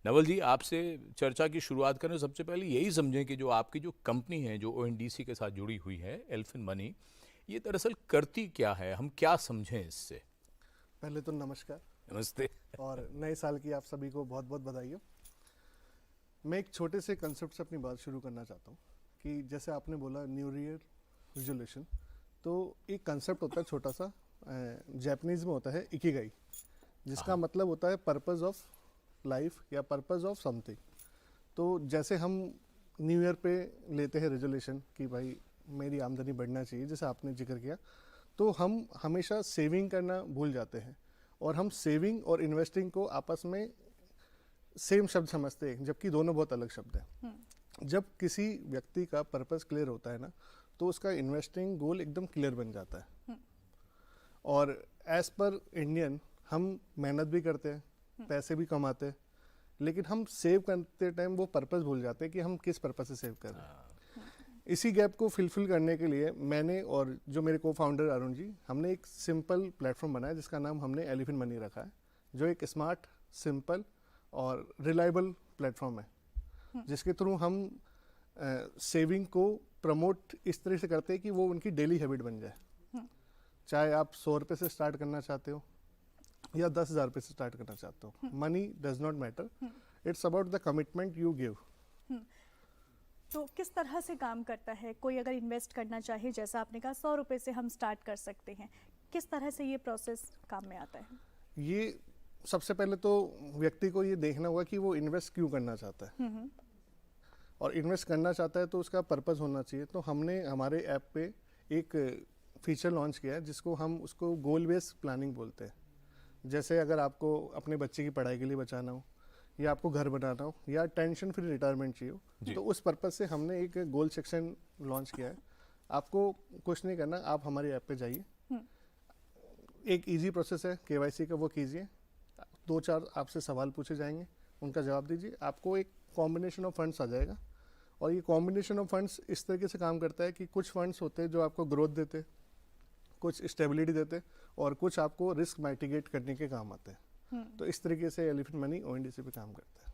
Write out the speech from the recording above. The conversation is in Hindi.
नवल जी, आपसे चर्चा की शुरुआत करें सबसे पहले यही समझें कि जो आपकी जो कंपनी है जो ओएनडीसी के साथ जुड़ी हुई है एल्फिन मनी, ये दरअसल करती क्या है, हम क्या समझें इससे। पहले तो नमस्कार नमस्ते। और नए साल की आप सभी को बहुत बहुत बधाई हो। मैं एक छोटे से कंसेप्ट से अपनी बात शुरू करना चाहता हूँ कि जैसे आपने बोला न्यू ईयर रिजोल्यूशन, तो एक कंसेप्ट होता है छोटा सा, जापानीज में होता है इकिगाई, जिसका हाँ। मतलब होता है पर्पस ऑफ लाइफ या पर्पस ऑफ समथिंग। तो जैसे हम न्यू ईयर पे लेते हैं रेजोल्यूशन कि भाई मेरी आमदनी बढ़ना चाहिए, जैसे आपने जिक्र किया, तो हम हमेशा सेविंग करना भूल जाते हैं और हम सेविंग और इन्वेस्टिंग को आपस में सेम शब्द समझते हैं, जबकि दोनों बहुत अलग शब्द हैं। जब किसी व्यक्ति का पर्पस क्लियर होता है ना, तो उसका इन्वेस्टिंग गोल एकदम क्लियर बन जाता है। और एज पर इंडियन हम मेहनत भी करते हैं, पैसे भी कमाते हैं, लेकिन हम सेव करते टाइम वो पर्पस भूल जाते हैं कि हम किस पर्पस से सेव कर रहे हैं। इसी गैप को फिलफिल करने के लिए मैंने और जो मेरे को फाउंडर अरुण जी, हमने एक सिंपल प्लेटफॉर्म बनाया जिसका नाम हमने एलिफेंट मनी रखा है, जो एक स्मार्ट, सिंपल और रिलायबल प्लेटफॉर्म है, जिसके थ्रू हम सेविंग को प्रमोट इस तरह से करते हैं कि वो उनकी डेली हैबिट बन जाए। चाहे आप 100 रुपये से स्टार्ट करना चाहते हो या 10,000 रुपये से स्टार्ट करना चाहते हो, money does not matter, it's about the commitment you give. तो किस तरह से काम करता है? कोई अगर इन्वेस्ट करना चाहे, जैसा आपने कहा 100 रुपये से हम स्टार्ट कर सकते हैं, किस तरह से ये प्रोसेस काम में आता है? ये सबसे पहले तो व्यक्ति को ये देखना होगा कि वो इन्वेस्ट क्यों करना चाहता है, और इन्वेस्ट करना चाहता है तो उसका पर्पस होना चाहिए। तो हमने हमारे ऐप पे एक फीचर लॉन्च किया है जिसको हम उसको गोल बेस्ड प्लानिंग बोलते हैं। जैसे अगर आपको अपने बच्चे की पढ़ाई के लिए बचाना हो, या आपको घर बनाना हो, या टेंशन फ्री रिटायरमेंट चाहिए हो, तो उस पर्पस से हमने एक गोल सेक्शन लॉन्च किया है। आपको कुछ नहीं करना, आप हमारे ऐप पे जाइए, एक इजी प्रोसेस है केवाईसी का, वो कीजिए, 2-4 आपसे सवाल पूछे जाएंगे, उनका जवाब दीजिए, आपको एक कॉम्बिनेशन ऑफ फंड्स आ जाएगा। और ये कॉम्बिनेशन ऑफ फंड्स इस तरीके से काम करता है कि कुछ फंड्स होते हैं जो आपको ग्रोथ देते, कुछ स्टेबिलिटी देते, और कुछ आपको रिस्क माइटिगेट करने के काम आते हैं। तो इस तरीके से एलिफेंट मनी ओएनडीसी पे काम करता है।